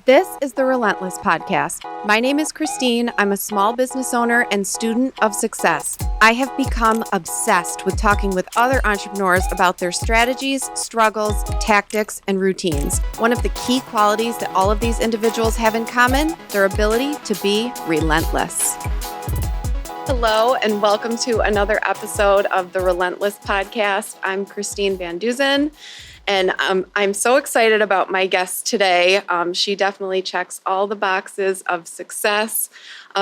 This is the Relentless podcast. My name is Christine. I'm a small business owner and student of success. I have become obsessed with talking with other entrepreneurs about their strategies, struggles, tactics, and routines. One of the key qualities that all of these individuals have in common, their ability to be relentless. Hello, and welcome to another episode of the Relentless podcast. I'm Christine Van Duzen. And I'm so excited about my guest today. She definitely checks all the boxes of success.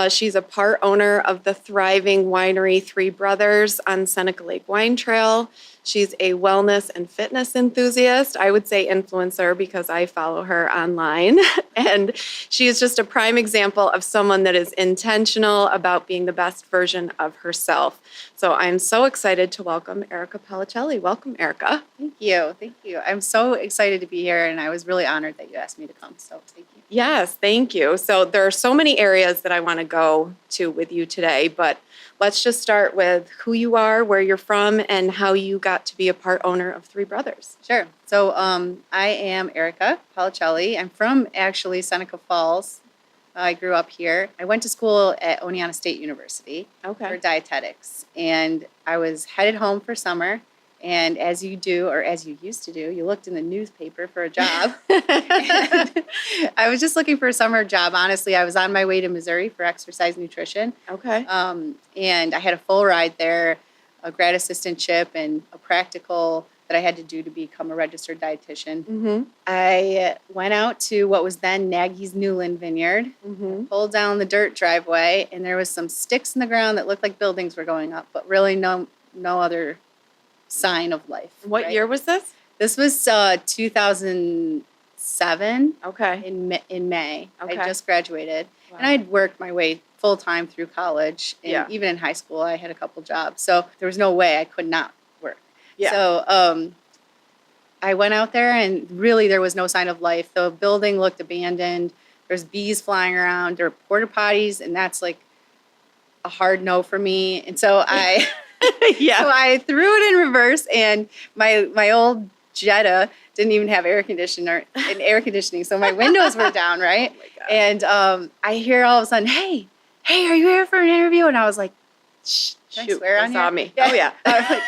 She's a part owner of the thriving winery Three Brothers on Seneca Lake Wine Trail. She's a wellness and fitness enthusiast. I would say influencer because I follow her online. And she is just a prime example of someone that is intentional about being the best version of herself. So I'm so excited to welcome Erica Paolicelli. Welcome, Erica. Thank you. Thank you. I'm so excited to be here, and I was really honored that you asked me to come. So thank you. Yes, thank you. So there are so many areas that I want to go to with you today, but let's just start with who you are, where you're from, and how you got to be a part owner of Three Brothers. Sure. So I am Erica Paolicelli. I'm from actually Seneca Falls. I grew up here. I went to school at Oneonta State University for dietetics, and I was headed home for summer. And as you do, or as you used to do, you looked in the newspaper for a job. I was just looking for a summer job. Honestly, I was on my way to Missouri for exercise nutrition. Okay. And I had a full ride there, a grad assistantship, and a practical that I had to do to become a registered dietitian. Mm-hmm. I went out to what was then Nagy's Newland Vineyard, pulled down the dirt driveway, and there was some sticks in the ground that looked like buildings were going up, but really no other sign of life. What year was this? This was 2007. Okay. In May. Okay. I just graduated, Wow. and I'd worked my way full time through college, and Yeah. even in high school, I had a couple jobs. So there was no way I could not work. Yeah. So I went out there, and really there was no sign of life. The building looked abandoned. There's bees flying around. There were porta potties, and that's like a hard no for me. And so I. Yeah. So I threw it in reverse, and my old Jetta didn't even have air conditioning, so my windows were down, right? Oh my God. And I hear all of a sudden, hey, are you here for an interview? And I was like, shh, can I swear on saw here? me. Yeah. Oh, yeah. I was like,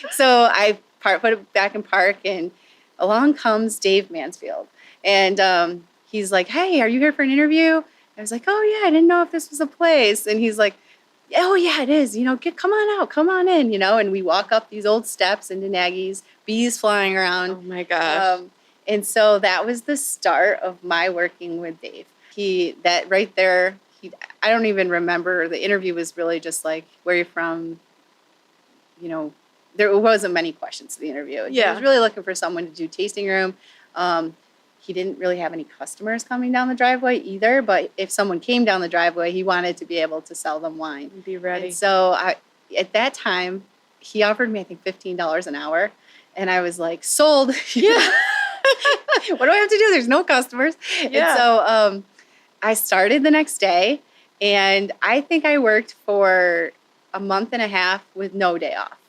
shit. So I put it back in park, and along comes Dave Mansfield. And he's like, hey, are you here for an interview? I was like, oh, yeah, I didn't know if this was a place. And he's like, oh, yeah, it is. Come on out, come on in, and we walk up these old steps into Nagy's, bees flying around. Oh, my gosh. And so that was the start of my working with Dave. That right there, I don't even remember. The interview was really just like, where are you from? There wasn't many questions to the interview. Yeah. He was really looking for someone to do tasting room. He didn't really have any customers coming down the driveway either, but if someone came down the driveway, he wanted to be able to sell them wine. Be ready. And so at that time, he offered me, I think, $15 an hour. And I was like, sold. Yeah. What do I have to do? There's no customers. Yeah. And so I started the next day, and I think I worked for a month and a half with no day off.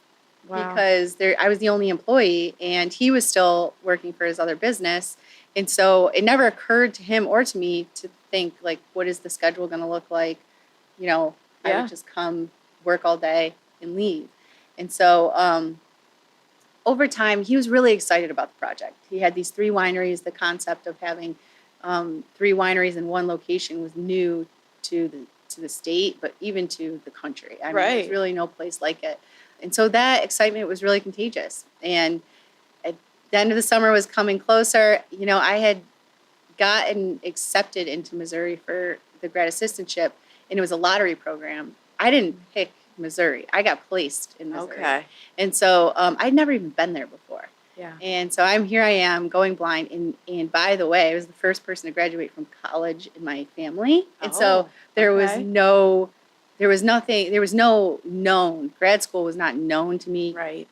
Wow. Because I was the only employee, and he was still working for his other business. And so it never occurred to him or to me to think, like, what is the schedule going to look like? I would just come, work all day, and leave. And so over time, he was really excited about the project. He had these 3 wineries. The concept of having 3 wineries in one location was new to the state, but even to the country. I mean, there's really no place like it. And so that excitement was really contagious. And the end of the summer was coming closer. I had gotten accepted into Missouri for the grad assistantship, and it was a lottery program. I didn't pick Missouri. I got placed in Missouri. Okay. And so I'd never even been there before. Yeah. And so I am going blind. And by the way, I was the first person to graduate from college in my family. And so there was no known. Grad school was not known to me. Right.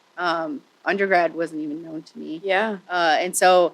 Undergrad wasn't even known to me. Yeah. And so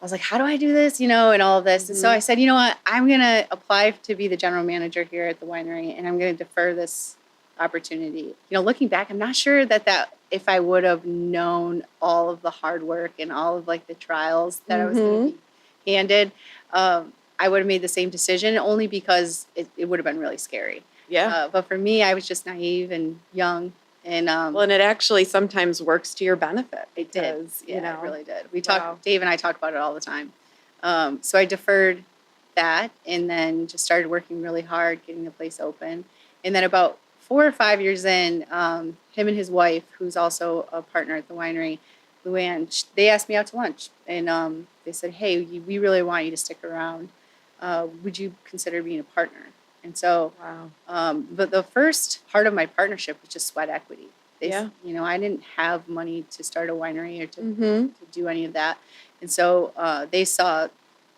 I was like, how do I do this? And all of this. Mm-hmm. And so I said, you know what? I'm going to apply to be the general manager here at the winery, and I'm going to defer this opportunity. You know, looking back, I'm not sure that if I would have known all of the hard work and all of like the trials that I was going to be handed, I would have made the same decision only because it would have been really scary. Yeah. But for me, I was just naive and young. And well, and it actually sometimes works to your benefit. It did. Because, Yeah, you know, it really did. We wow. talk. Dave and I talk about it all the time. So I deferred that and then just started working really hard, getting the place open. And then about 4 or 5 years in, him and his wife, who's also a partner at the winery, Luann, they asked me out to lunch. And they said, hey, we really want you to stick around. Would you consider being a partner? And so, wow. But the first part of my partnership was just sweat equity. Yeah. You know, I didn't have money to start a winery or to do any of that. And so they saw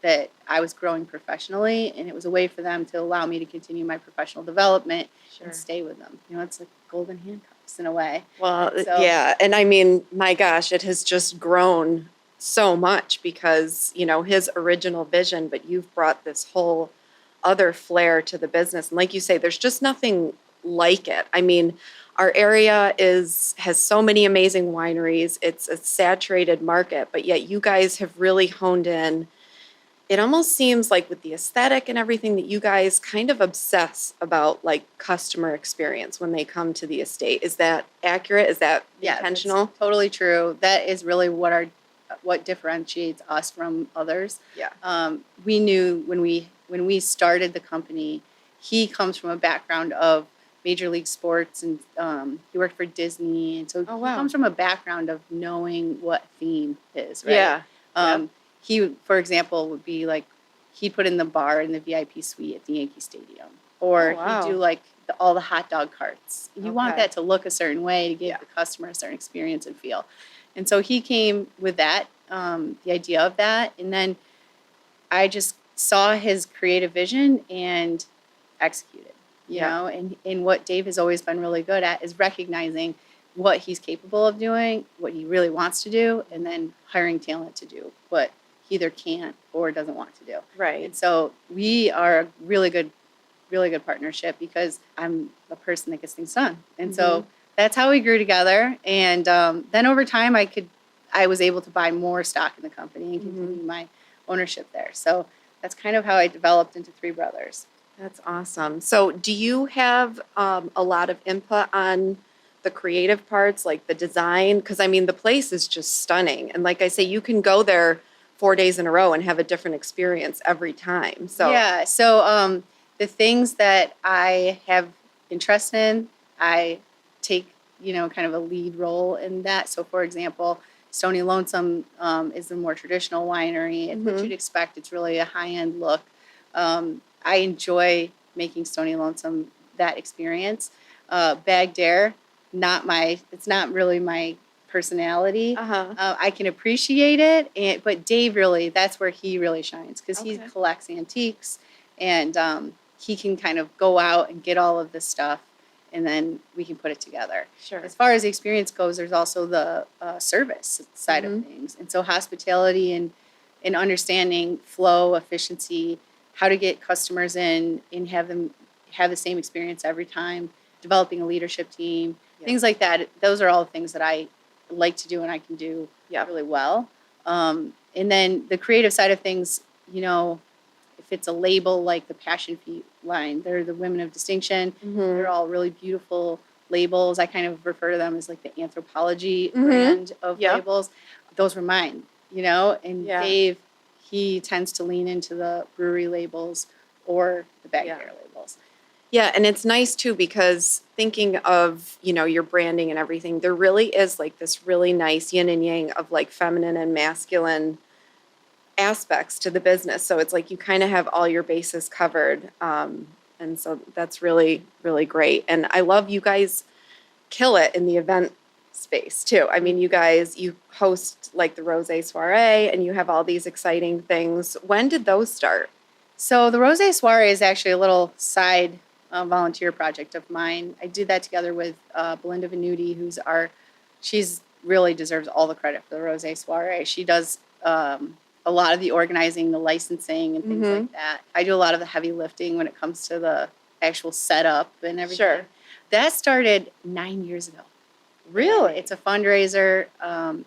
that I was growing professionally, and it was a way for them to allow me to continue my professional development and stay with them. You know, it's like golden handcuffs in a way. Well, yeah. And I mean, my gosh, it has just grown so much because, you know, his original vision, but you've brought this whole other flair to the business. And like you say, there's just nothing like it. I mean, our area has so many amazing wineries. It's a saturated market, but yet you guys have really honed in. It almost seems like with the aesthetic and everything that you guys kind of obsess about like customer experience when they come to the estate. Is that accurate? Is that intentional? That's totally true. That is really what differentiates us from others. Yeah. We knew when we started the company, he comes from a background of Major League Sports, and he worked for Disney, and so he comes from a background of knowing what theme is, right? Yeah. He, for example, would be like, he'd put in the bar in the VIP suite at the Yankee Stadium, or he'd do like all the hot dog carts. You want that to look a certain way to give the customer a certain experience and feel. And so he came with that, the idea of that, and then I just saw his creative vision and executed. You know, and what Dave has always been really good at is recognizing what he's capable of doing, what he really wants to do, and then hiring talent to do what he either can't or doesn't want to do. Right. And so we are a really good partnership because I'm a person that gets things done. And so that's how we grew together. And then over time, I was able to buy more stock in the company and continue my ownership there. So that's kind of how I developed into Three Brothers. That's awesome. So do you have a lot of input on the creative parts, like the design? Because, I mean, the place is just stunning. And like I say, you can go there 4 days in a row and have a different experience every time. So yeah. So the things that I have interest in, I take, you know, kind of a lead role in that. So, for example, Stony Lonesome is the more traditional winery. And what you'd expect, it's really a high-end look. I enjoy making Stony Lonesome that experience. Bagged Air, it's not really my personality. I can appreciate it, but Dave really, that's where he really shines because he collects antiques, and he can kind of go out and get all of this stuff, and then we can put it together. Sure. As far as the experience goes, there's also the service side of things, and so hospitality and understanding flow, efficiency, how to get customers in and have them have the same experience every time, developing a leadership team, things like that. Those are all things that I like to do and I can do really well. And then the creative side of things, you know, if it's a label like the Passion Feet line, they're the Women of Distinction. They're all really beautiful labels. I kind of refer to them as like the Anthropology brand of labels. Those were mine, you know, and Dave, he tends to lean into the brewery labels or the Bagged Air labels. Yeah, and it's nice too because thinking of, you know, your branding and everything, there really is like this really nice yin and yang of like feminine and masculine aspects to the business. So it's like you kind of have all your bases covered. And so that's really, really great. And I love you guys kill it in the event space too. I mean, you host like the Rosé Soirée and you have all these exciting things. When did those start? So the Rosé Soirée is actually a little side volunteer project of mine. I did that together with Belinda Venuti, she's really deserves all the credit for the Rosé Soirée. She does a lot of the organizing, the licensing, and things like that. I do a lot of the heavy lifting when it comes to the actual setup and everything. Sure. That started 9 years ago. Really? It's a fundraiser.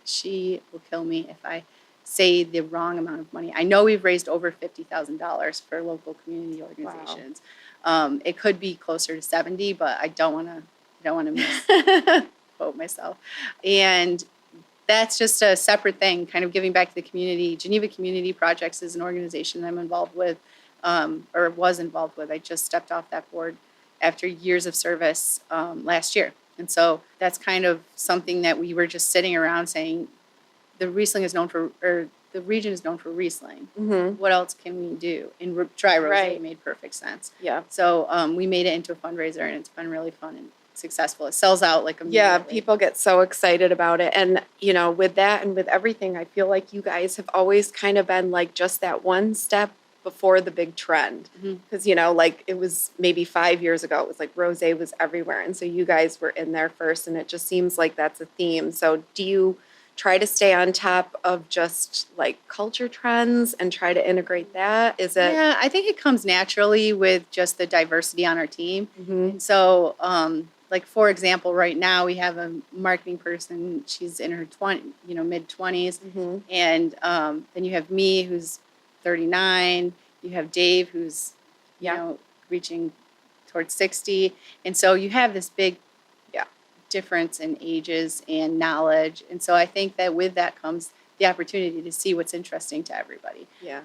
She will kill me if I say the wrong amount of money. I know we've raised over $50,000 for local community organizations. Wow. It could be closer to 70, but I don't want to misquote myself. And that's just a separate thing, kind of giving back to the community. Geneva Community Projects is an organization I'm involved with, or was involved with. I just stepped off that board after years of service last year. And so that's kind of something that we were just sitting around saying, the region is known for Riesling. Mm-hmm. What else can we do? And dry rosé made perfect sense. Yeah. So we made it into a fundraiser, and it's been really fun and successful. It sells out like immediately. Yeah, people get so excited about it. And, with that and with everything, I feel like you guys have always kind of been like just that one step before the big trend. Because, like it was maybe 5 years ago, it was like rosé was everywhere. And so you guys were in there first, and it just seems like that's a theme. So do you try to stay on top of just like culture trends and try to integrate that? Is it? Yeah, I think it comes naturally with just the diversity on our team. Mm-hmm. And so, like for example, right now we have a marketing person. She's in her mid 20s, mm-hmm. and then you have me, who's 39. You have Dave, who's reaching towards 60, and so you have this big difference in ages and knowledge. And so I think that with that comes the opportunity to see what's interesting to everybody. Yeah.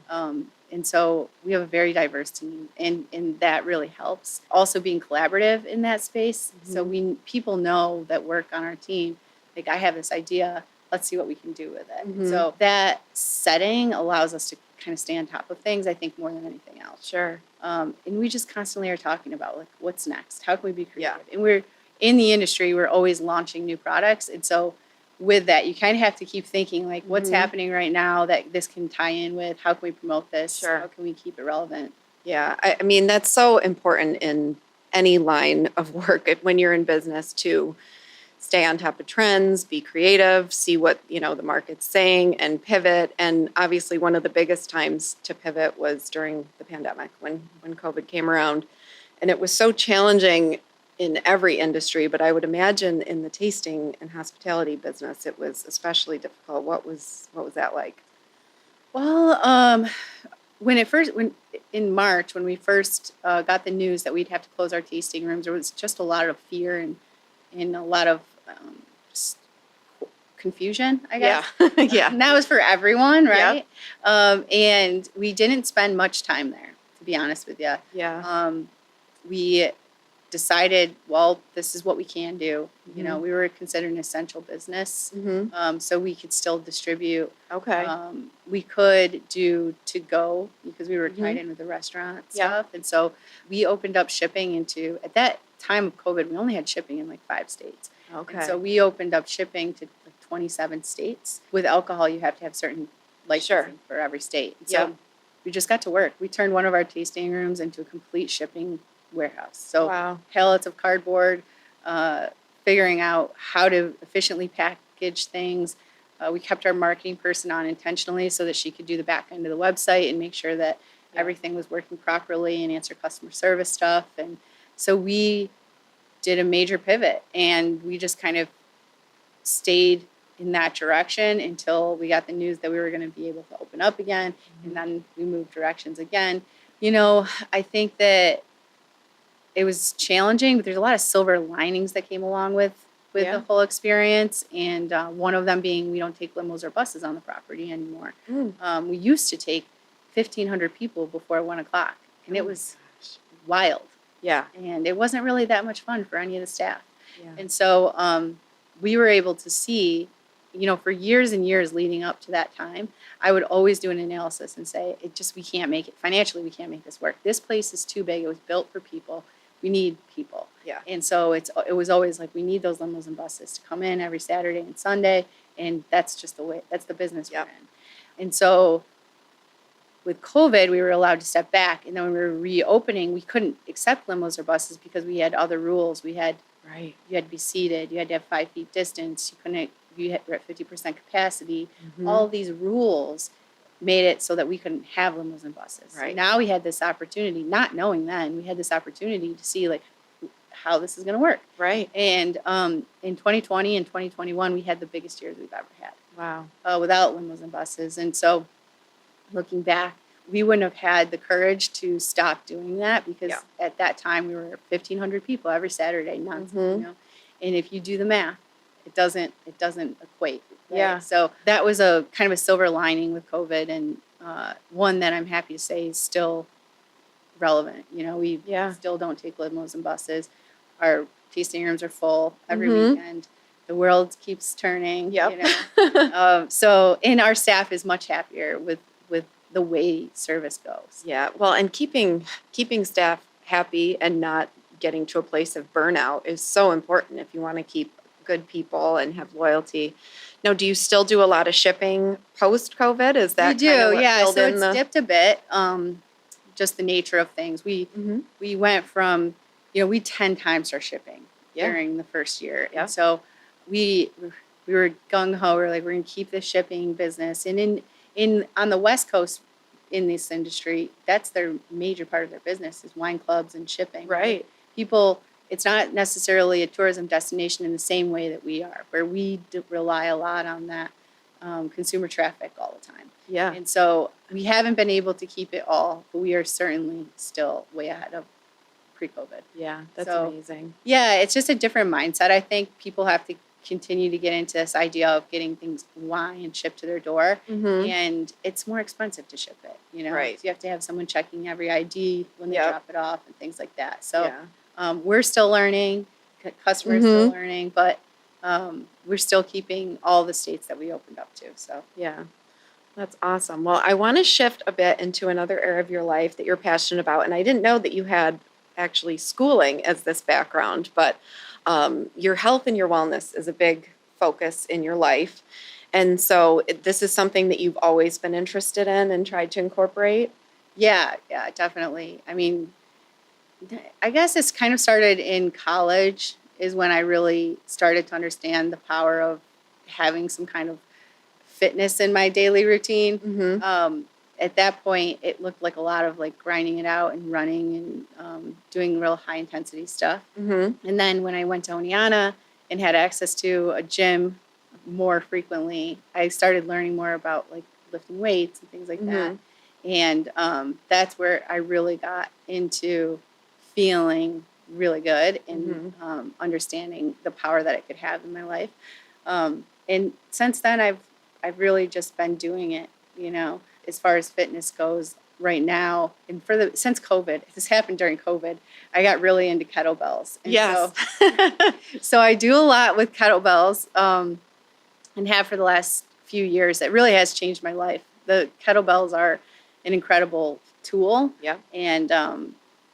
And so we have a very diverse team, and that really helps. Also being collaborative in that space. Mm-hmm. So people know that work on our team, like, I have this idea, let's see what we can do with it. Mm-hmm. So that setting allows us to kind of stay on top of things, I think, more than anything else. Sure. And we just constantly are talking about, like, what's next? How can we be creative? Yeah. And we're in the industry, we're always launching new products. And so with that, you kind of have to keep thinking, like, what's mm-hmm. happening right now that this can tie in with? How can we promote this? Sure. How can we keep it relevant? Yeah. I mean, that's so important in any line of work when you're in business, to stay on top of trends, be creative, see what, the market's saying, and pivot. And obviously one of the biggest times to pivot was during the pandemic, when COVID came around. And it was so challenging in every industry, but I would imagine in the tasting and hospitality business, it was especially difficult. What was that like? Well, in March, when we first got the news that we'd have to close our tasting rooms, there was just a lot of fear and a lot of confusion, I guess. Yeah. Yeah. And that was for everyone, right? Yeah. And we didn't spend much time there, to be honest with you. Yeah. We decided, well, this is what we can do. Mm-hmm. We were considered an essential business, mm-hmm. So we could still distribute. Okay. We could do to-go because we were tied mm-hmm. in with the restaurant stuff. And so we opened up shipping at that time of COVID, we only had shipping in like 5 states. Okay. And so we opened up shipping to like 27 states. With alcohol, you have to have certain licensing for every state. And so we just got to work. We turned one of our tasting rooms into a complete shipping warehouse. So pallets of cardboard, figuring out how to efficiently package things. We kept our marketing person on intentionally so that she could do the back end of the website and make sure that everything was working properly and answer customer service stuff. And so we did a major pivot, and we just kind of stayed in that direction until we got the news that we were going to be able to open up again. Mm-hmm. And then we moved directions again. I think that it was challenging, but there's a lot of silver linings that came along with the whole experience. And one of them being, we don't take limos or buses on the property anymore. Mm. We used to take 1,500 people before 1 o'clock, and it was wild. Yeah. And it wasn't really that much fun for any of the staff. Yeah. And so we were able to see, for years and years leading up to that time, I would always do an analysis and say, we can't make it. Financially, we can't make this work. This place is too big. It was built for people. We need people. Yeah. And so it was always like, we need those limos and buses to come in every Saturday and Sunday. And that's just that's the business we're in. And so with COVID, we were allowed to step back. And then when we were reopening, we couldn't accept limos or buses because we had other rules. You had to be seated. You had to have 5 feet distance. You were at 50% capacity. Mm-hmm. All of these rules made it so that we couldn't have limos and buses. Right. So now we had this opportunity, not knowing then, we had this opportunity to see, like, how this is going to work. Right. And in 2020 and 2021, we had the biggest years we've ever had. Wow. Without limos and buses. And so looking back, we wouldn't have had the courage to stop doing that because at that time we were 1,500 people every Saturday, nonstop, you know. And if you do the math, it doesn't equate. Right? Yeah. So that was a kind of a silver lining with COVID, and one that I'm happy to say is still relevant. You know, we still don't take limos and buses. Our tasting rooms are full every weekend. The world keeps turning. Yep. You know? So, and our staff is much happier with the way service goes. Yeah. Well, and keeping staff happy and not getting to a place of burnout is so important if you want to keep good people and have loyalty. Now, do you still do a lot of shipping post-COVID? Is that we do? Yeah. So it's dipped a bit. Just the nature of things. We went from, you know, we 10 times our shipping during the first year, and so we were gung ho. We're like, we're gonna keep the shipping business, and in on the West Coast in this industry, that's their major part of their business is wine clubs and shipping. Right. People, it's not necessarily a tourism destination in the same way that we are, where we rely a lot on that consumer traffic all the time. Yeah. And so we haven't been able to keep it all, but we are certainly still way ahead of pre-COVID. Yeah, that's amazing. Yeah, it's just a different mindset. I think people have to continue to get into this idea of getting things wine and shipped to their door, and it's more expensive to ship it. You know, right? So you have to have someone checking every ID when they drop it off and things like that. So we're still learning, customers still learning, but we're still keeping all the states that we opened up to. So yeah, that's awesome. Well, I want to shift a bit into another area of your life that you're passionate about, and I didn't know that you had actually schooling as this background, but your health and your wellness is a big focus in your life. And so this is something that you've always been interested in and tried to incorporate? Yeah, definitely. I mean, I guess it's kind of started in college is when I really started to understand the power of having some kind of fitness in my daily routine. At that point, it looked like a lot of like grinding it out and running and doing real high intensity stuff. And then when I went to Oneana and had access to a gym more frequently, I started learning more about like lifting weights and things like that. And that's where I really got into feeling really good and understanding the power that it could have in my life. And since then, I've really just been doing it, you know. As far as fitness goes right now, and since COVID, this happened during COVID, I got really into kettlebells. And so I do a lot with kettlebells and have for the last few years. It really has changed my life. The kettlebells are an incredible tool. And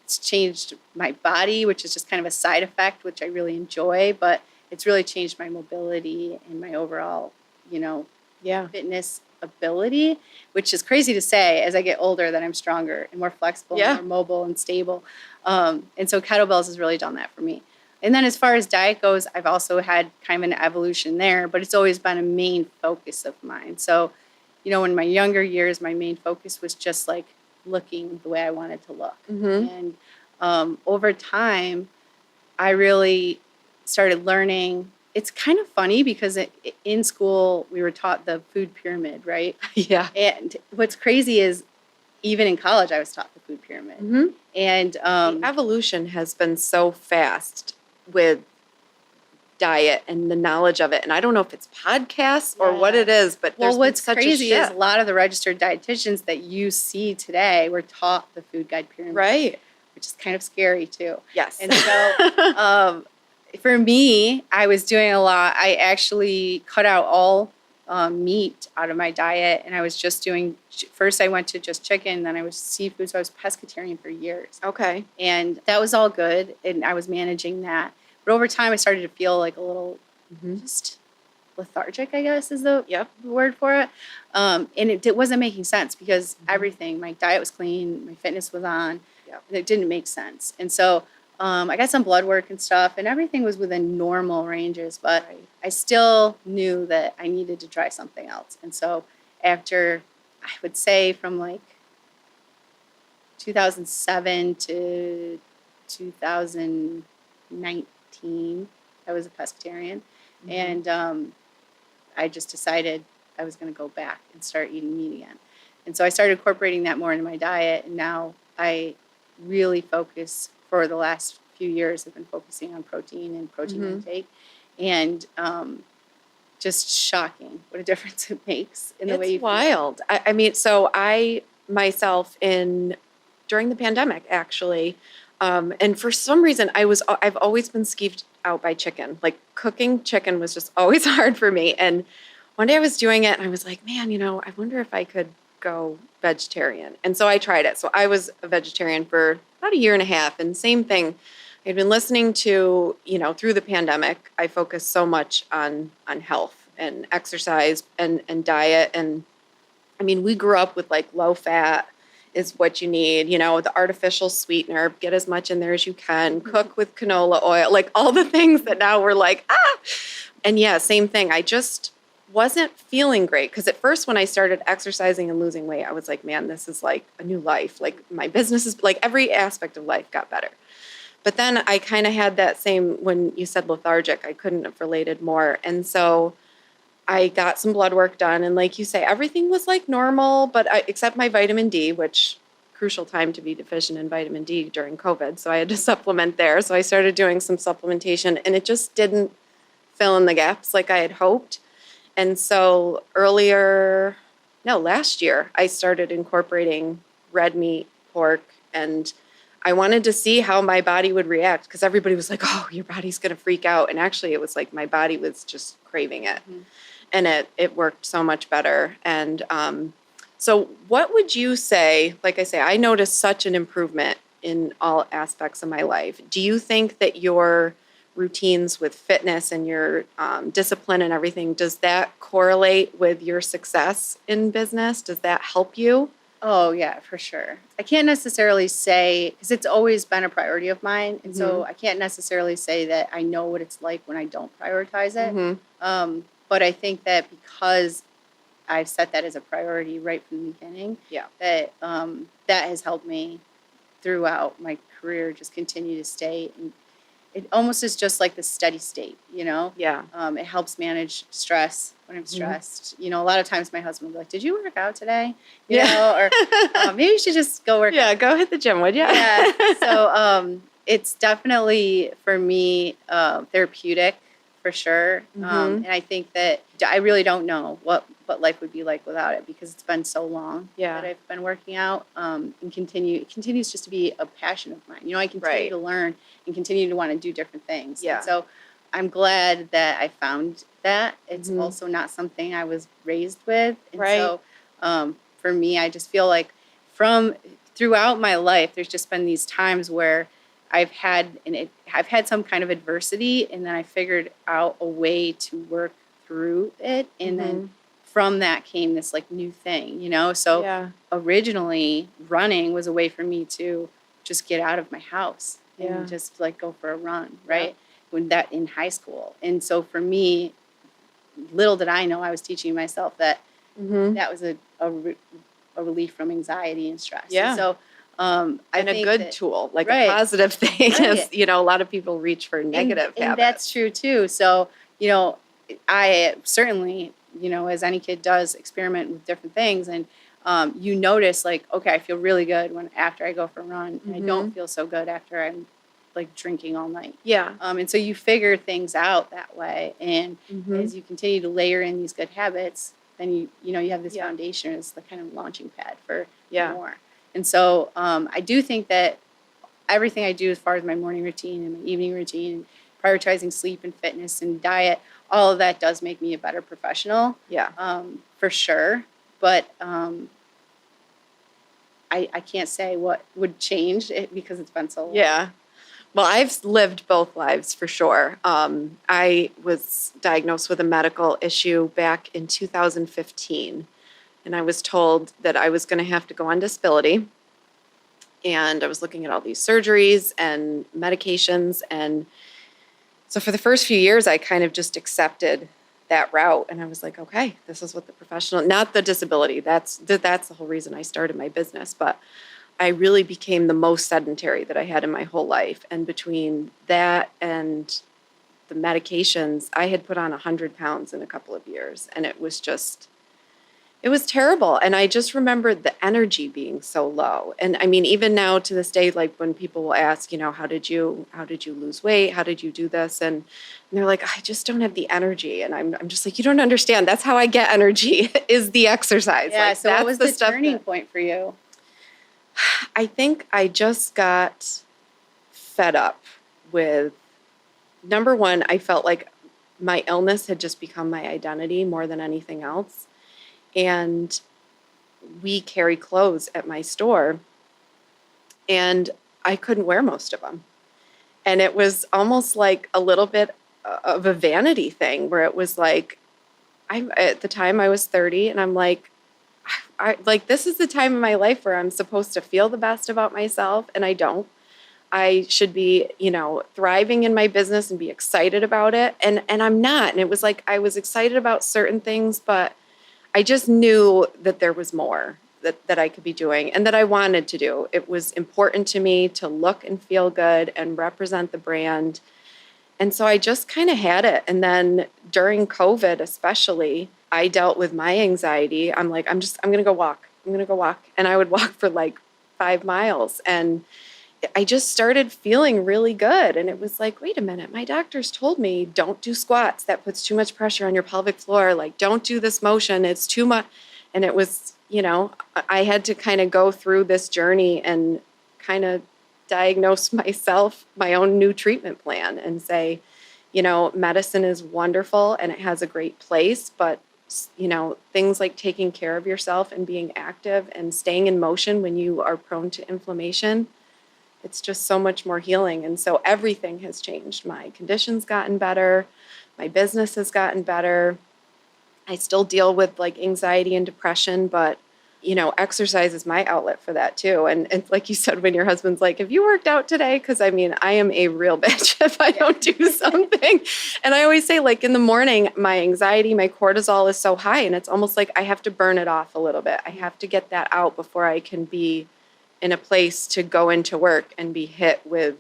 it's changed my body, which is just kind of a side effect, which I really enjoy, but it's really changed my mobility and my overall, you know, fitness ability, which is crazy to say as I get older that I'm stronger and more flexible and more mobile and stable. And so kettlebells has really done that for me. And then as far as diet goes, I've also had kind of an evolution there, but it's always been a main focus of mine. So, you know, in my younger years, my main focus was just like looking the way I wanted to look. And over time, I really started learning. It's kind of funny because in school, we were taught the food pyramid, right? And what's crazy is even in college, I was taught the food pyramid. And the evolution has been so fast with diet and the knowledge of it. And I don't know if it's podcasts or what it is, but what's crazy is a lot of the registered dietitians that you see today were taught the food guide pyramid. Right. Which is kind of scary too. Yes. And so for me, I was doing a lot. I actually cut out all meat out of my diet, and I was just doing, first I went to just chicken, then I was seafood, so I was pescatarian for years. Okay. And that was all good, and I was managing that. But over time, I started to feel like a little just lethargic, I guess is the word for it. And it wasn't making sense because everything, my diet was clean, my fitness was on, and it didn't make sense. And so I got some blood work and stuff, and everything was within normal ranges, but I still knew that I needed to try something else. And so after, I would say from like 2007 to 2000, 19, I was a pescatarian. Mm-hmm. And I just decided I was going to go back and start eating meat again. And so I started incorporating that more into my diet. And now I really focus, for the last few years, I've been focusing on protein and protein Mm-hmm. intake. And just shocking what a difference it makes in the way you It's wild. I mean, so I myself during the pandemic, actually, and for some reason I've always been skeeved out by chicken. Like cooking chicken was just always hard for me. And one day I was doing it and I was like, man, I wonder if I could go vegetarian. And so I tried it. So I was a vegetarian for about a year and a half, and same thing. I'd been listening to, through the pandemic, I focused so much on health and exercise and diet. And I mean, we grew up with like low fat is what you need, the artificial sweetener, get as much in there as you can, cook with canola oil, like all the things that now we're like, ah. And yeah, same thing. I just wasn't feeling great because at first when I started exercising and losing weight, I was like, man, this is like a new life. Like my business is like every aspect of life got better. But then I kind of had that same, when you said lethargic, I couldn't have related more. And so I got some blood work done. And like you say, everything was like normal, but except my vitamin D, which crucial time to be deficient in vitamin D during COVID. So I had to supplement there. So I started doing some supplementation and it just didn't fill in the gaps like I had hoped. And so last year, I started incorporating red meat, pork, and I wanted to see how my body would react because everybody was like, oh, your body's going to freak out. And actually, it was like my body was just craving it. Mm-hmm. And it worked so much better. And so what would you say, like I say, I noticed such an improvement in all aspects of my life. Do you think that your routines with fitness and your discipline and everything, does that correlate with your success in business? Does that help you? Oh, yeah, for sure. I can't necessarily say, because it's always been a priority of mine, and so I can't necessarily say that I know what it's like when I don't prioritize it. Mm-hmm. But I think that because I've set that as a priority right from the beginning, that that has helped me throughout my career just continue to stay. And it almost is just like the steady state, Yeah. It helps manage stress when I'm stressed. Mm-hmm. A lot of times my husband will be like, did you work out today? You know, or maybe you should just go work out. Yeah, go hit the gym, would you? Yeah. So it's definitely, for me, therapeutic, for sure. Mm-hmm. And I think that I really don't know what life would be like without it because it's been so long that I've been working out and it continues just to be a passion of mine. I continue to learn and continue to want to do different things. Yeah. And so I'm glad that I found that. It's also not something I was raised with. And so for me, I just feel like throughout my life, there's just been these times where I've had some kind of adversity, and then I figured out a way to work through it, and then from that came this like new thing, So originally, running was a way for me to just get out of my house and just like go for a run, right? When that in high school, and so for me, little did I know I was teaching myself that that was a relief from anxiety and stress. Yeah. And so. I think a good tool, like a positive thing, is, a lot of people reach for negative habits. And that's true too. So, I certainly, as any kid does, experiment with different things. And you notice like, okay, I feel really good after I go for a run. And I don't feel so good after I'm like drinking all night. Yeah. And so you figure things out that way. And as you continue to layer in these good habits, then you have this foundation as the kind of launching pad for more. And so I do think that everything I do as far as my morning routine and my evening routine, and prioritizing sleep and fitness and diet, all of that does make me a better professional. Yeah. For sure. But I can't say what would change it because it's been so long. Yeah. Well, I've lived both lives for sure. I was diagnosed with a medical issue back in 2015. And I was told that I was going to have to go on disability. And I was looking at all these surgeries and medications. And so for the first few years, I kind of just accepted that route. And I was like, okay, this is what the professional, not the disability. That's the whole reason I started my business. But I really became the most sedentary that I had in my whole life. And between that and the medications, I had put on 100 pounds in a couple of years. And it was terrible. And I just remembered the energy being so low. And I mean, even now to this day, like when people will ask, how did you lose weight? How did you do this? And they're like, I just don't have the energy. And I'm just like, you don't understand. That's how I get energy is the exercise. Yeah. Like, So what was the turning that, point for you? I think I just got fed up with, number one, I felt like my illness had just become my identity more than anything else. And we carry clothes at my store, and I couldn't wear most of them. And it was almost like a little bit of a vanity thing where it was like, at the time I was 30, and I'm like, this is the time in my life where I'm supposed to feel the best about myself, and I don't. I should be, thriving in my business and be excited about it. And I'm not. And it was like, I was excited about certain things, but I just knew that there was more that I could be doing and that I wanted to do. It was important to me to look and feel good and represent the brand. And so I just kind of had it. And then during COVID, especially, I dealt with my anxiety. I'm like, I'm going to go walk. I'm going to go walk. And I would walk for like 5 miles. And I just started feeling really good. And it was like, wait a minute, my doctors told me don't do squats. That puts too much pressure on your pelvic floor. Like, don't do this motion. It's too much. And it was, I had to kind of go through this journey and kind of diagnose myself, my own new treatment plan and say, medicine is wonderful and it has a great place, but things like taking care of yourself and being active and staying in motion when you are prone to inflammation, it's just so much more healing. And so everything has changed. My condition's gotten better. My business has gotten better. I still deal with like anxiety and depression, but exercise is my outlet for that too. And like you said, when your husband's like, have you worked out today? Because I mean, I am a real bitch if I don't do something. And I always say, like in the morning, my anxiety, my cortisol is so high, and it's almost like I have to burn it off a little bit. I have to get that out before I can be in a place to go into work and be hit with,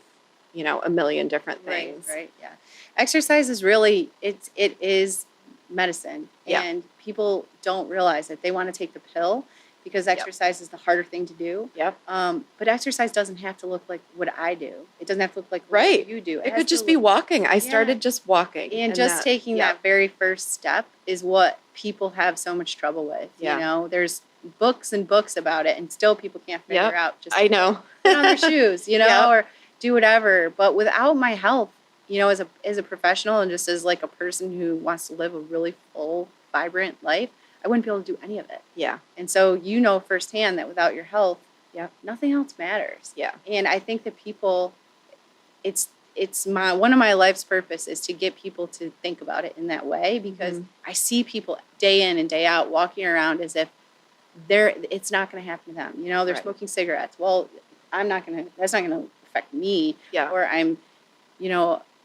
a million different things. Right. Yeah. Exercise is really, it is medicine. Yeah. And people don't realize it. They want to take the pill because exercise is the harder thing to do. Yep. But exercise doesn't have to look like what I do. It doesn't have to look like right. what you do. It could just be walking. I started just walking. And just taking that very first step is what people have so much trouble with. Yeah. There's books and books about it, and still people can't figure out just I know. put on their shoes, or do whatever. But without my health, as a professional and just as like a person who wants to live a really full, vibrant life, I wouldn't be able to do any of it. Yeah. And so firsthand that without your health, nothing else matters. Yeah. And I think that people, it's one of my life's purpose is to get people to think about it in that way, because I see people day in and day out walking around as if it's not going to happen to them. They're smoking cigarettes. Well, that's not going to affect me. Yeah. Or I'm,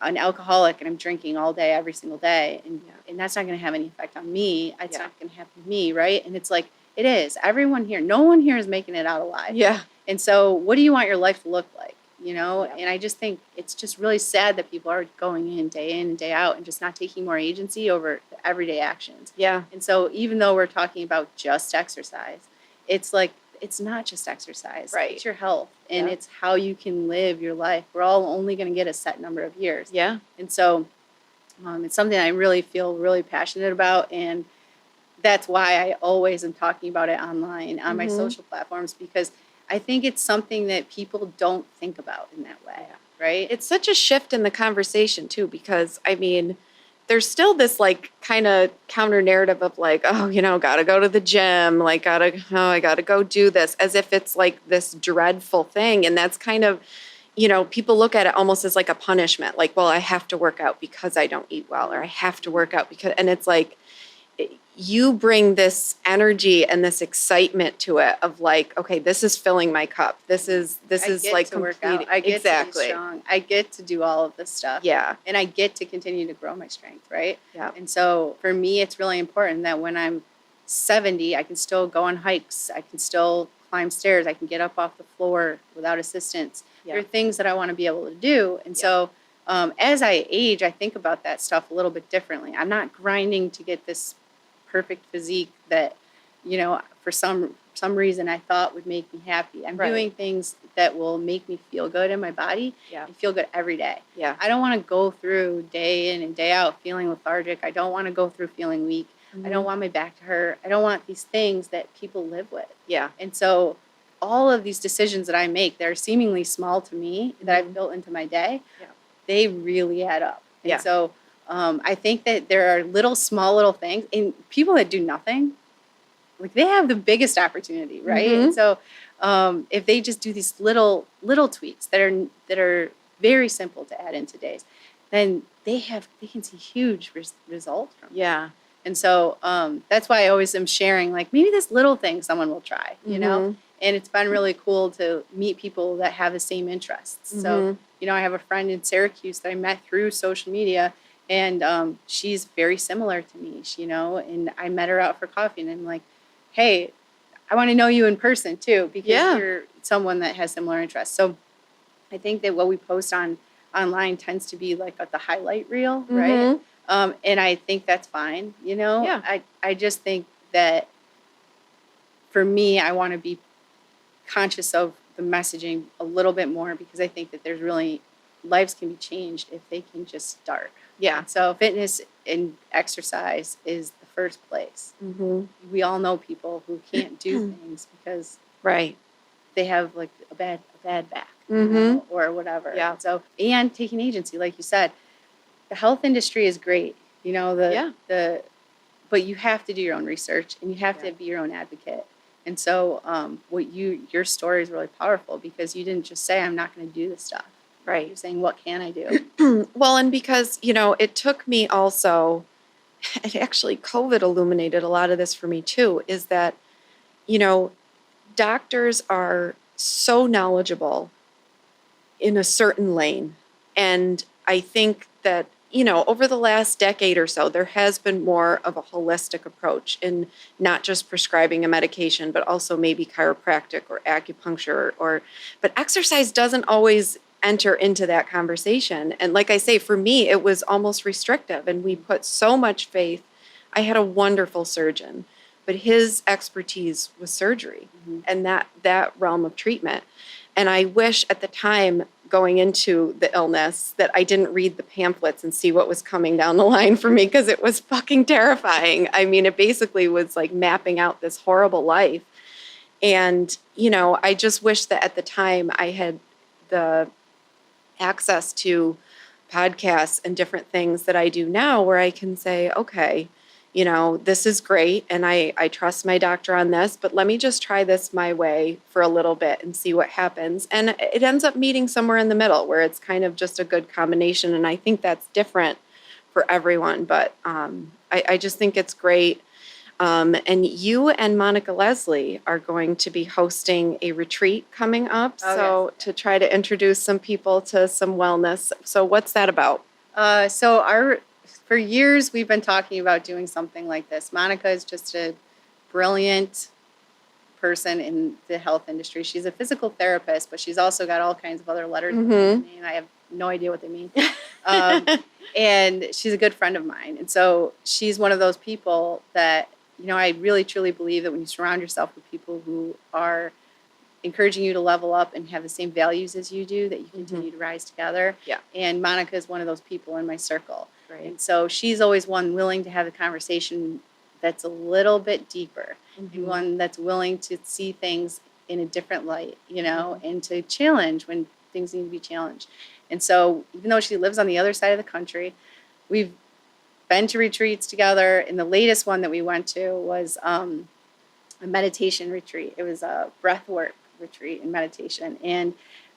an alcoholic and I'm drinking all day, every single day. And that's not going to have any effect on me. It's not going to happen to me. Right. And it's like, it is. Everyone here, no one here is making it out alive. Yeah. And so what do you want your life to look like? And I just think it's just really sad that people are going in and day out and just not taking more agency over the everyday actions. Yeah. And so even though we're talking about just exercise, it's like, it's not just exercise. Right. It's your health and it's how you can live your life. We're all only going to get a set number of years. Yeah. And so it's something I really feel really passionate about. And that's why I always am talking about it online on my social platforms, because I think it's something that people don't think about in that way, right? It's such a shift in the conversation too, because I mean, there's still this like kind of counter narrative of like, oh, gotta go to the gym, like I gotta go do this, as if it's like this dreadful thing. And that's kind of, people look at it almost as like a punishment, like, well, I have to work out because I don't eat well, or I have to work out because, and it's like, you bring this energy and this excitement to it of like, okay, this is filling my cup. This is like completing. I get to be strong. I get to do all of this stuff. Yeah. And I get to continue to grow my strength, right? Yeah. And so for me, it's really important that when I'm 70, I can still go on hikes. I can still climb stairs. I can get up off the floor without assistance. Yeah. There are things that I want to be able to do. And so as I age, I think about that stuff a little bit differently. I'm not grinding to get this perfect physique that, for some reason I thought would make me happy. I'm doing things that will make me feel good in my body and feel good every day. Yeah. I don't want to go through day in and day out feeling lethargic. I don't want to go through feeling weak. I don't want my back to hurt. I don't want these things that people live with. Yeah. And so all of these decisions that I make that are seemingly small to me that I've built into my day, they really add up. And so I think that there are small little things, and people that do nothing, like they have the biggest opportunity, right? And so if they just do these little tweaks that are very simple to add into days, then they can see huge results from it. Yeah. And so that's why I always am sharing, like, maybe this little thing someone will try, you know? And it's been really cool to meet people that have the same interests. So, I have a friend in Syracuse that I met through social media, and she's very similar to me, and I met her out for coffee, and I'm like, hey, I want to know you in person too, because you're someone that has similar interests. So I think that what we post online tends to be like the highlight reel, right? And I think that's fine, I just think that for me, I want to be conscious of the messaging a little bit more, because I think that lives can be changed if they can just start. Yeah. So fitness and exercise is the first place. We all know people who can't do things because they have like a bad back or whatever. Yeah. And taking agency, like you said, the health industry is great. But you have to do your own research, and you have to be your own advocate. And so your story is really powerful, because you didn't just say, I'm not going to do this stuff. Right. You're saying, what can I do? Well, and because, it took me also, and actually COVID illuminated a lot of this for me too, is that, doctors are so knowledgeable in a certain lane. And I think that, over the last decade or so, there has been more of a holistic approach in not just prescribing a medication, but also maybe chiropractic or acupuncture, but exercise doesn't always enter into that conversation. And like I say, for me, it was almost restrictive, and we put so much faith. I had a wonderful surgeon, but his expertise was surgery and that realm of treatment. And I wish at the time, going into the illness, that I didn't read the pamphlets and see what was coming down the line for me, because it was fucking terrifying. I mean, it basically was like mapping out this horrible life. And, I just wish that at the time I had the access to podcasts and different things that I do now, where I can say, okay, this is great, and I trust my doctor on this, but let me just try this my way for a little bit and see what happens. And it ends up meeting somewhere in the middle, where it's kind of just a good combination. And I think that's different for everyone, but I just think it's great. And you and Monica Leslie are going to be hosting a retreat coming up. To try to introduce some people to some wellness. So what's that about? For years, we've been talking about doing something like this. Monica is just a brilliant person in the health industry. She's a physical therapist, but she's also got all kinds of other letters in her name. I have no idea what they mean. And she's a good friend of mine. And so she's one of those people that, I really truly believe that when you surround yourself with people who are encouraging you to level up and have the same values as you do, that you continue to rise together. Yeah. And Monica is one of those people in my circle. Right. And so she's always one willing to have a conversation that's a little bit deeper, and one that's willing to see things in a different light, and to challenge when things need to be challenged. And so even though she lives on the other side of the country, we've been to retreats together. And the latest one that we went to was a meditation retreat. It was a breath work retreat and meditation. And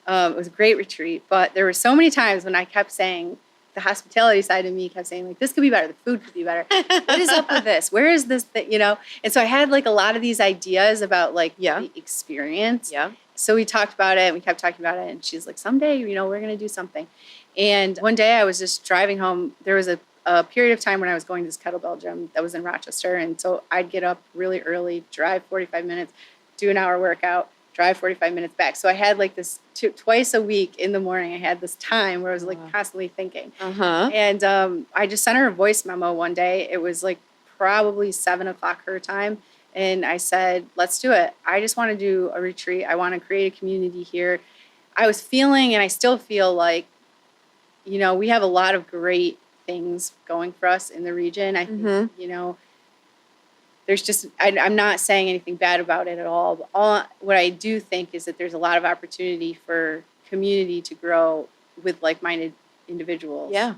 it was a great retreat. But there were so many times when I kept saying, the hospitality side of me kept saying, like, this could be better. The food could be better. What is up with this? Where is this thing, And so I had like a lot of these ideas about the experience. Yeah. So we talked about it, and we kept talking about it. And she's like, someday, we're going to do something. And one day I was just driving home. There was a period of time when I was going to this kettlebell gym that was in Rochester. And so I'd get up really early, drive 45 minutes, do an hour workout, drive 45 minutes back. So I had like this twice a week in the morning. I had this time where I was like constantly thinking. And I just sent her a voice memo one day. It was like probably 7:00 her time. And I said, let's do it. I just want to do a retreat. I want to create a community here. I was feeling, and I still feel like, you know, we have a lot of great things going for us in the region. I think, you know, there's just, I'm not saying anything bad about it at all. But what I do think is that there's a lot of opportunity for community to grow with like-minded individuals. Yeah.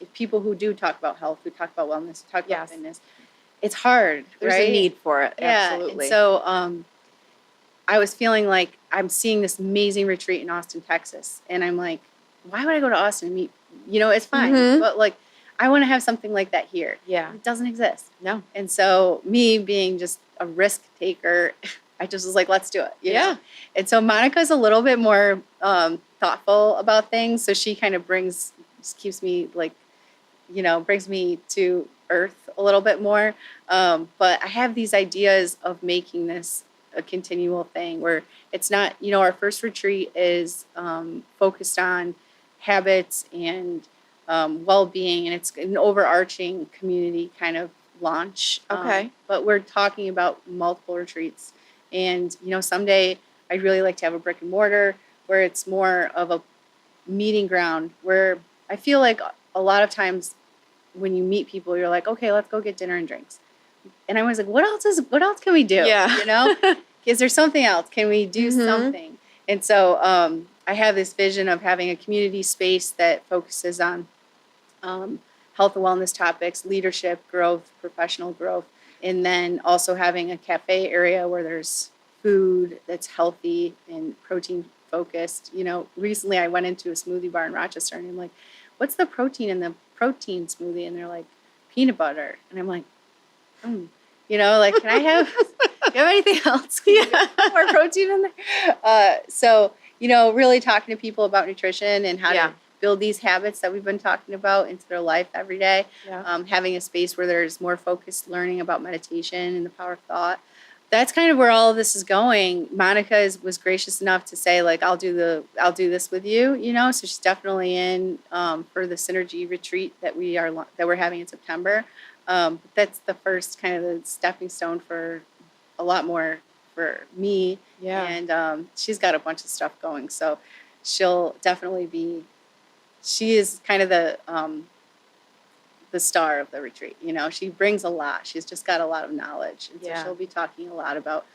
If people who do talk about health, who talk about wellness, who talk about fitness, it's hard. There's a need for it. Yeah. Absolutely. And so I was feeling like I'm seeing this amazing retreat in Austin, Texas. And I'm like, why would I go to Austin and meet, you know, it's fine. But like, I want to have something like that here. Yeah. It doesn't exist. No. And so me being just a risk taker, I just was like, let's do it. You know? And so Monica's a little bit more thoughtful about things. So she kind of just keeps me like, you know, brings me to earth a little bit more. But I have these ideas of making this a continual thing where it's not, you know, our first retreat is focused on habits and well-being, and it's an overarching community kind of launch. But we're talking about multiple retreats. And, you know, someday I'd really like to have a brick and mortar where it's more of a meeting ground where I feel like a lot of times when you meet people, you're like, okay, let's go get dinner and drinks. And I was like, what else can we do? Yeah. You know, is there something else? Can we do something? And so I have this vision of having a community space that focuses on health and wellness topics, leadership, growth, professional growth, and then also having a cafe area where there's food that's healthy and protein focused. You know, recently I went into a smoothie bar in Rochester and I'm like, what's the protein in the protein smoothie? And they're like, peanut butter. And I'm like, you know, like, can I have, do you have anything else? Can you put more protein in there? So, you know, really talking to people about nutrition and how to build these habits that we've been talking about into their life every day. Having a space where there's more focused learning about meditation and the power of thought. That's kind of where all of this is going. Monica was gracious enough to say, like, I'll do this with you, you know. So she's definitely in for the Synergy retreat that we're having in September. That's the first kind of the stepping stone for a lot more for me. Yeah. And she's got a bunch of stuff going, so she'll definitely be. She is kind of the star of the retreat. You know, she brings a lot. She's just got a lot of knowledge. And so she'll be talking a lot about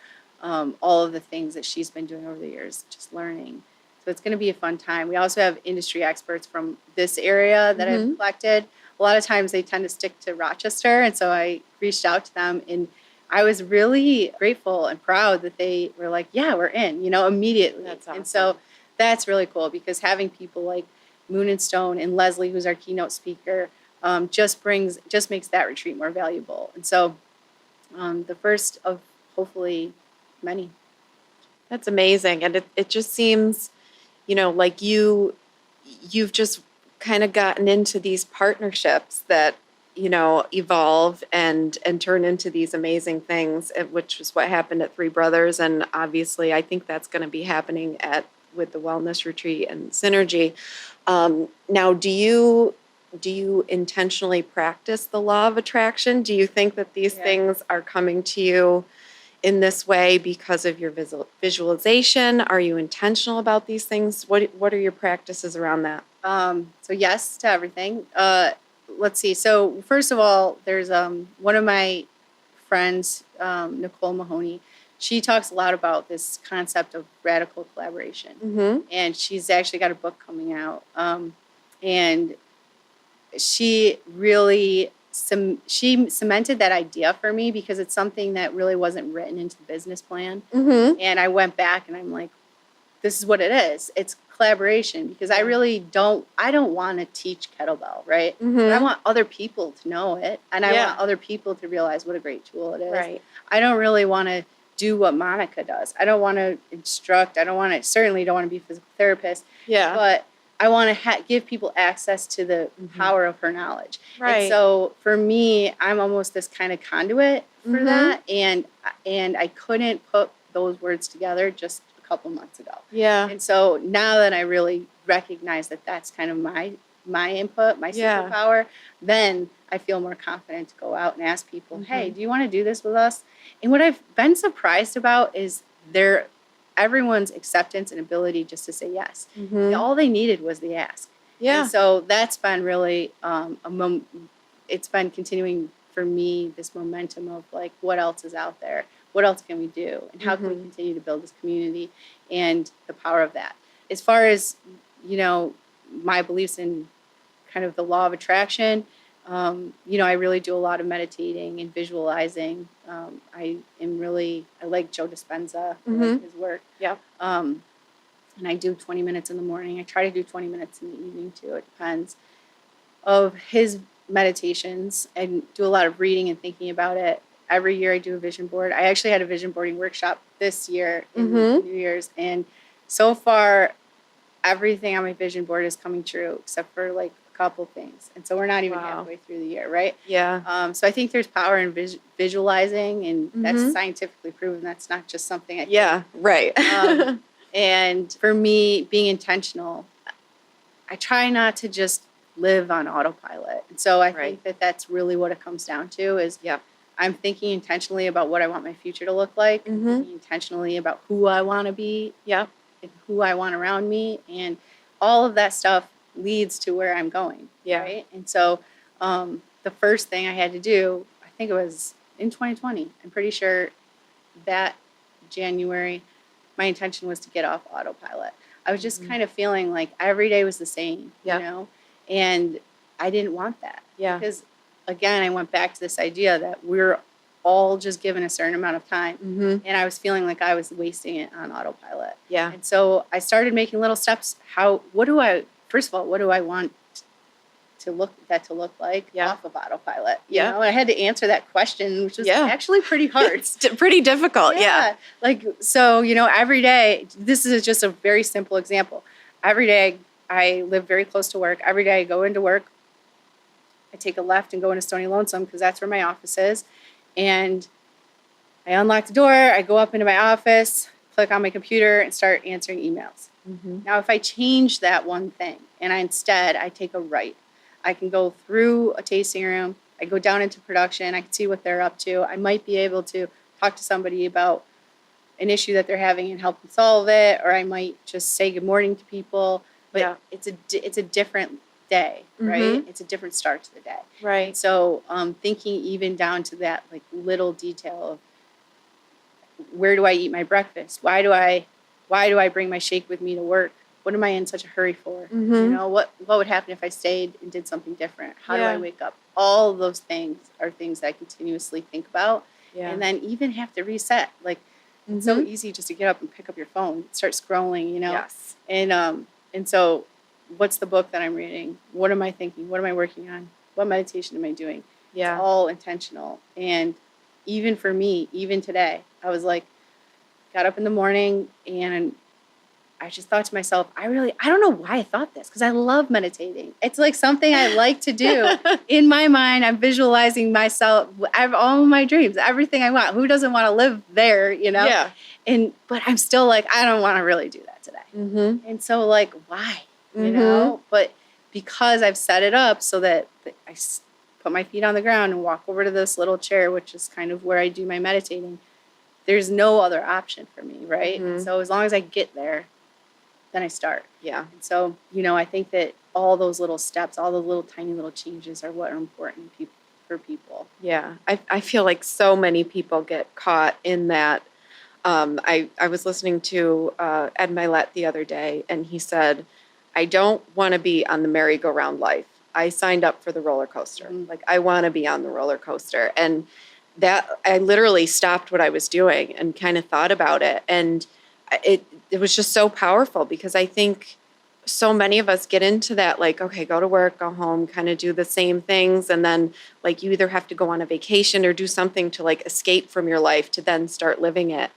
all of the things that she's been doing over the years, just learning. So it's going to be a fun time. We also have industry experts from this area that I've collected. A lot of times they tend to stick to Rochester. And so I reached out to them, and I was really grateful and proud that they were like, yeah, we're in, you know, immediately. That's awesome. And so that's really cool, because having people like Moon and Stone and Leslie, who's our keynote speaker, just makes that retreat more valuable. And so the first of hopefully many. That's amazing. And it just seems, you know, like you've just kind of gotten into these partnerships that, you know, evolve and turn into these amazing things, which is what happened at Three Brothers. And obviously I think that's going to be happening with the wellness retreat and Synergy. Now, do you intentionally practice the law of attraction? Do you think that these things are coming to you in this way because of your visualization? Are you intentional about these things? What are your practices around that? So yes to everything. Let's see. So first of all, there's one of my friends, Nicole Mahoney. She talks a lot about this concept of radical collaboration. And she's actually got a book coming out. And she really she cemented that idea for me, because it's something that really wasn't written into the business plan. And I went back and I'm like, this is what it is. It's collaboration, because I don't want to teach kettlebell, right? But I want other people to know it. And I want other people to realize what a great tool it is. Right. I don't really want to do what Monica does. I don't want to instruct. Certainly don't want to be a physical therapist. Yeah. But I want to give people access to the power of her knowledge. Right. And so for me, I'm almost this kind of conduit for that. And I couldn't put those words together just a couple months ago. Yeah. And so now that I really recognize that that's kind of my input, my superpower, then I feel more confident to go out and ask people, hey, do you want to do this with us? And what I've been surprised about is everyone's acceptance and ability just to say yes. All they needed was the ask. Yeah. And so that's been really it's been continuing for me, this momentum of like, what else is out there? What else can we do? And how can we continue to build this community and the power of that? As far as, my beliefs in kind of the law of attraction, I really do a lot of meditating and visualizing. I like Joe Dispenza, I like his work. Yeah. And I do 20 minutes in the morning. I try to do 20 minutes in the evening too. It depends. Of his meditations, and do a lot of reading and thinking about it. Every year I do a vision board. I actually had a vision boarding workshop this year in New Year's. And so far, everything on my vision board is coming true except for like a couple things. And so we're not even halfway through the year, right? Yeah. So I think there's power in visualizing, and that's scientifically proven. That's not just something I think. Yeah, right. And for me, being intentional, I try not to just live on autopilot. And so I think that that's really what it comes down to is I'm thinking intentionally about what I want my future to look like, thinking intentionally about who I want to be, and who I want around me, and all of that stuff leads to where I'm going, right? And so the first thing I had to do, I think it was in 2020, I'm pretty sure that January, my intention was to get off autopilot. I was just kind of feeling like every day was the same, and I didn't want that. Yeah. Because, again, I went back to this idea that we're all just given a certain amount of time. And I was feeling like I was wasting it on autopilot. Yeah. And so I started making little steps. First of all, what do I want to look like off of autopilit? You know? And I had to answer that question, which was actually pretty hard. It's pretty difficult. Yeah. Like, so, every day, this is just a very simple example. Every day I live very close to work. Every day I go into work. I take a left and go into Stony Lonesome because that's where my office is. And I unlock the door. I go up into my office, click on my computer, and start answering emails. Now, if I change that one thing and I take a right, I can go through a tasting room. I go down into production. I can see what they're up to. I might be able to talk to somebody about an issue that they're having and help them solve it, or I might just say good morning to people. But it's a different day, right? It's a different start to the day. Right. And so thinking even down to that like little detail of where do I eat my breakfast? Why do I bring my shake with me to work? What am I in such a hurry for? What would happen if I stayed and did something different? How do I wake up? All of those things are things that I continuously think about. And then even have to reset. Like, it's so easy just to get up and pick up your phone, start scrolling, Yes. And so what's the book that I'm reading? What am I thinking? What am I working on? What meditation am I doing? Yeah. It's all intentional. And even for me, even today, I was like, got up in the morning and I just thought to myself, I don't know why I thought this, because I love meditating. It's like something I like to do. In my mind, I'm visualizing myself. I have all my dreams, everything I want. Who doesn't want to live there, Yeah. But I'm still like, I don't want to really do that today. And so like, why? But because I've set it up so that I put my feet on the ground and walk over to this little chair, which is kind of where I do my meditating, there's no other option for me, right? So as long as I get there, then I start. Yeah. And so, I think that all those little steps, all the little tiny little changes are what are important for people. Yeah. I feel like so many people get caught in that. I was listening to Ed Milet the other day, and he said, I don't want to be on the merry-go-round life. I signed up for the roller coaster. Like, I want to be on the roller coaster. And that I literally stopped what I was doing and kind of thought about it. And it was just so powerful, because I think so many of us get into that, like, okay, go to work, go home, kind of do the same things. And then like you either have to go on a vacation or do something to like escape from your life to then start living it.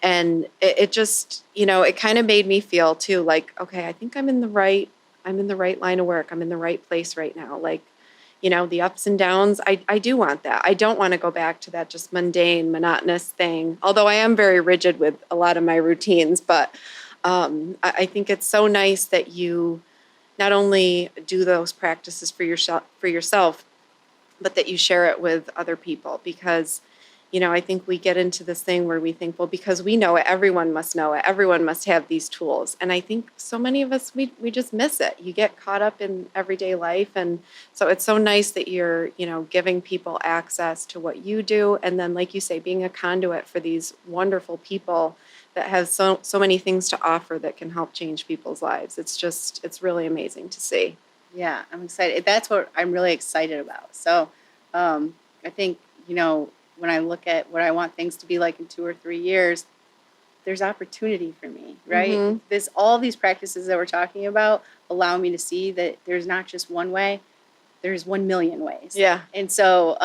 And it just, it kind of made me feel too, like, okay, I think I'm in the right line of work. I'm in the right place right now. Like, the ups and downs, I do want that. I don't want to go back to that just mundane, monotonous thing, although I am very rigid with a lot of my routines. But I think it's so nice that you not only do those practices for yourself, but that you share it with other people, because I think we get into this thing where we think, well, because we know it, everyone must know it. Everyone must have these tools. And I think so many of us, we just miss it. You get caught up in everyday life. And so it's so nice that you're, giving people access to what you do. And then, like you say, being a conduit for these wonderful people that have so many things to offer that can help change people's lives. It's really amazing to see. Yeah, I'm excited. That's what I'm really excited about. So I think, when I look at what I want things to be like in 2 or 3 years, there's opportunity for me, right? Mm-hmm. All these practices that we're talking about allow me to see that there's not just one way, there's 1,000,000 ways. Yeah. And so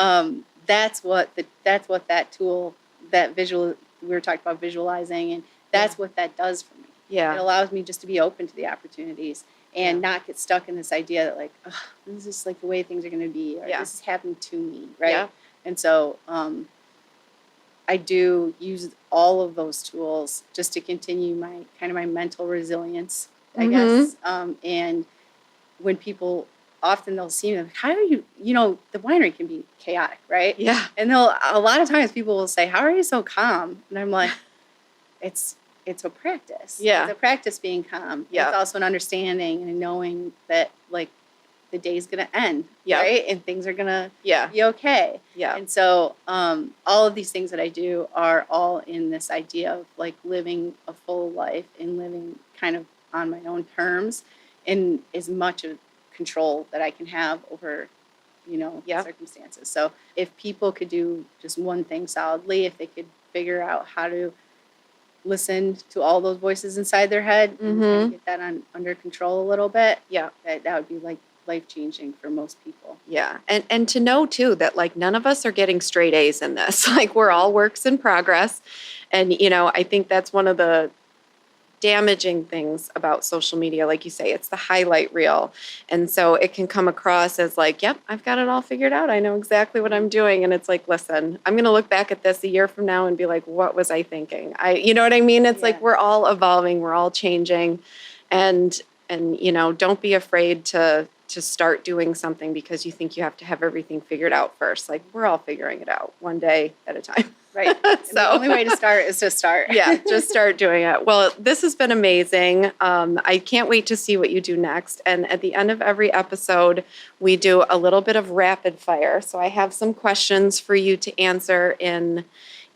that's what that tool, that visual, we were talking about visualizing, and that's what that does for me. Yeah. It allows me just to be open to the opportunities and not get stuck in this idea that like, oh, this is like the way things are going to be, or this is happening to me, right? Yeah. And so I do use all of those tools just to continue my mental resilience, I guess. And when people, often they'll see me like, how are you, the winery can be chaotic, right? Yeah. And a lot of times people will say, how are you so calm? And I'm like, it's a practice. Yeah. It's a practice being calm. Yeah. It's also an understanding and knowing that like the day's going to end, Yeah. right? And things are going to be okay. Yeah. And so all of these things that I do are all in this idea of like living a full life and living kind of on my own terms and as much of control that I can have over, circumstances. So if people could do just one thing solidly, if they could figure out how to listen to all those voices inside their head and kind of get that under control a little bit, that would be like life-changing for most people. Yeah. And to know too that like none of us are getting straight A's in this. Like we're all works in progress. And I think that's one of the damaging things about social media. Like you say, it's the highlight reel. And so it can come across as like, yep, I've got it all figured out. I know exactly what I'm doing. And it's like, listen, I'm going to look back at this a year from now and be like, what was I thinking? You know what I mean? It's like, we're all evolving. We're all changing. And don't be afraid to start doing something because you think you have to have everything figured out first. Like we're all figuring it out one day at a time. Right. So the only way to start is to start. Yeah, just start doing it. Well, this has been amazing. I can't wait to see what you do next. And at the end of every episode, we do a little bit of rapid fire. So I have some questions for you to answer in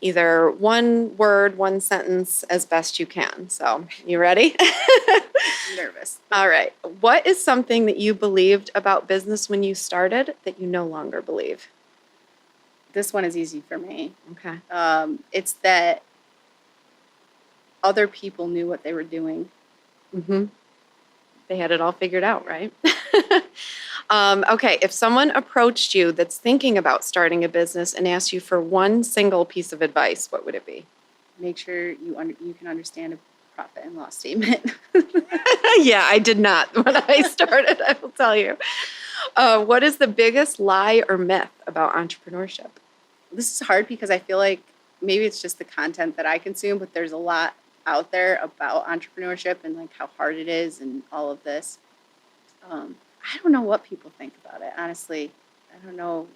either one word, one sentence, as best you can. So you ready? I'm nervous. All right. What is something that you believed about business when you started that you no longer believe? This one is easy for me. Okay. It's that other people knew what they were doing. Mm-hmm. They had it all figured out, right? Okay. If someone approached you that's thinking about starting a business and asked you for one single piece of advice, what would it be? Make sure you can understand a profit and loss statement. Yeah, I did not when I started, I will tell you. What is the biggest lie or myth about entrepreneurship? This is hard because I feel like maybe it's just the content that I consume, but there's a lot out there about entrepreneurship and like how hard it is and all of this. I don't know what people think about it, honestly. I don't know.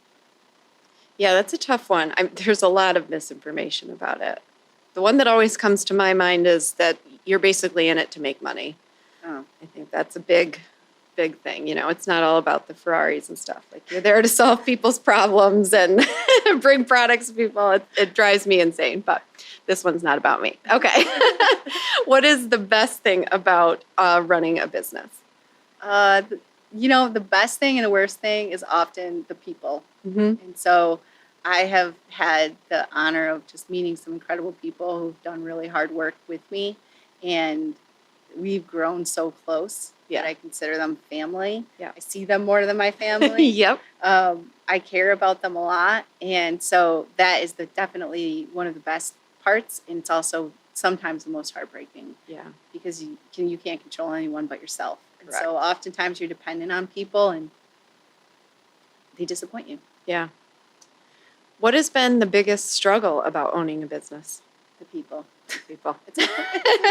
Yeah, that's a tough one. There's a lot of misinformation about it. The one that always comes to my mind is that you're basically in it to make money. Oh. I think that's a big thing. It's not all about the Ferraris and stuff. Like you're there to solve people's problems and bring products to people. It drives me insane, but this one's not about me. Okay. What is the best thing about running a business? The best thing and the worst thing is often the people. Mm-hmm. And so I have had the honor of just meeting some incredible people who've done really hard work with me. And we've grown so close that I consider them family. Yeah. I see them more than my family. Yep. I care about them a lot. And so that is definitely one of the best parts. And it's also sometimes the most heartbreaking. Yeah. Because you can't control anyone but yourself. And so oftentimes you're dependent on people, and they disappoint you. Yeah. What has been the biggest struggle about owning a business? The people. People. It's the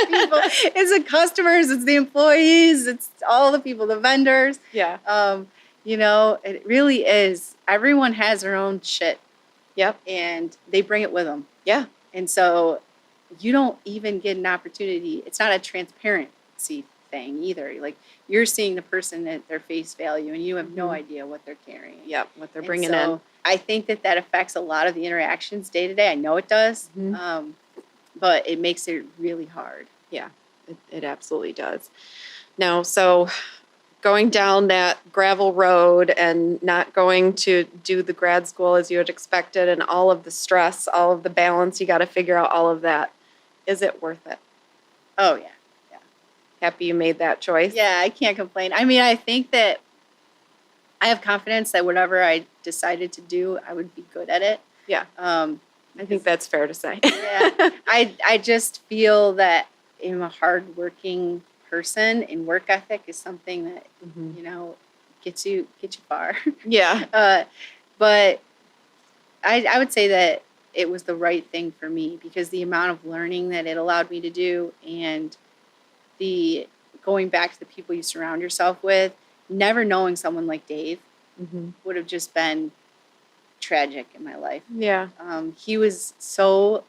people. It's the customers. It's the employees. It's all the people, the vendors. Yeah. It really is. Everyone has their own shit. Yep. And they bring it with them. Yeah. And so you don't even get an opportunity. It's not a transparency thing either. Like, you're seeing the person at their face value, and you have no idea what they're carrying. Yep. What they're bringing in. I think that affects a lot of the interactions day to day. I know it does. But it makes it really hard. Yeah, it absolutely does. Now, so going down that gravel road and not going to do the grad school as you had expected, and all of the stress, all of the balance, you got to figure out all of that. Is it worth it? Oh, yeah. Happy you made that choice? Yeah, I can't complain. I mean, I think that I have confidence that whatever I decided to do, I would be good at it. Yeah. I think that's fair to say. Yeah. I just feel that I'm a hardworking person, and work ethic is something that, gets you far. Yeah. But I would say that it was the right thing for me, because the amount of learning that it allowed me to do, and the going back to the people you surround yourself with, never knowing someone like Dave would have just been tragic in my life. Yeah. He was so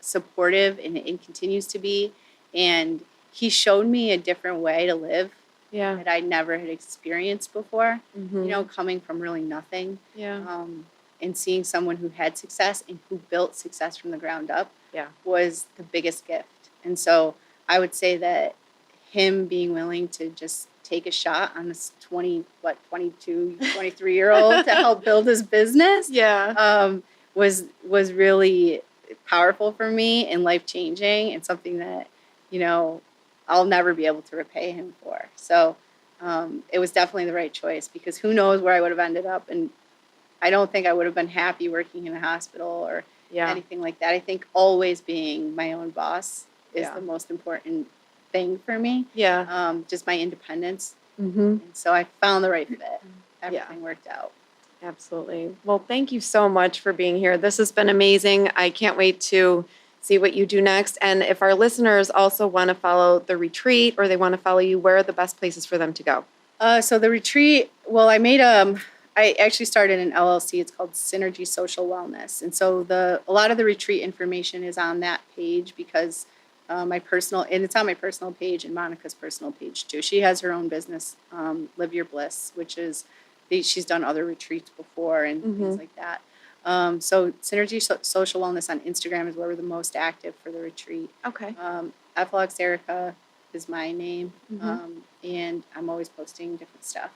supportive, and continues to be, and he showed me a different way to live that I never had experienced before. Coming from really nothing. Yeah. And seeing someone who had success and who built success from the ground up was the biggest gift. And so I would say that him being willing to just take a shot on this 22, 23-year-old to help build his business was really powerful for me and life-changing, and something that, I'll never be able to repay him for. So it was definitely the right choice, because who knows where I would have ended up. And I don't think I would have been happy working in a hospital or anything like that. I think always being my own boss is the most important thing for me. Yeah. Just my independence. And so I found the right fit. Everything worked out. Absolutely. Well, thank you so much for being here. This has been amazing. I can't wait to see what you do next. And if our listeners also want to follow the retreat, or they want to follow you, where are the best places for them to go? So the retreat, well, I actually started an LLC. It's called Synergy Social Wellness. And so a lot of the retreat information is on that page, because it's on my personal page and Monica's personal page too. She has her own business, Live Your Bliss, which is, she's done other retreats before and things like that. So Synergy Social Wellness on Instagram is where we're the most active for the retreat. Okay. Alex Erica is my name, and I'm always posting different stuff.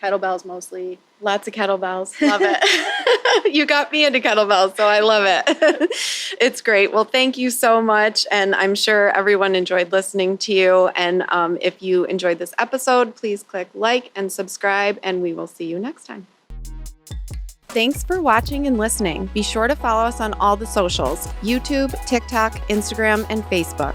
Kettlebells mostly. Lots of kettlebells. Love it. You got me into kettlebells, so I love it. It's great. Well, thank you so much. And I'm sure everyone enjoyed listening to you. And if you enjoyed this episode, please click like and subscribe, and we will see you next time. Thanks for watching and listening. Be sure to follow us on all the socials: YouTube, TikTok, Instagram, and Facebook.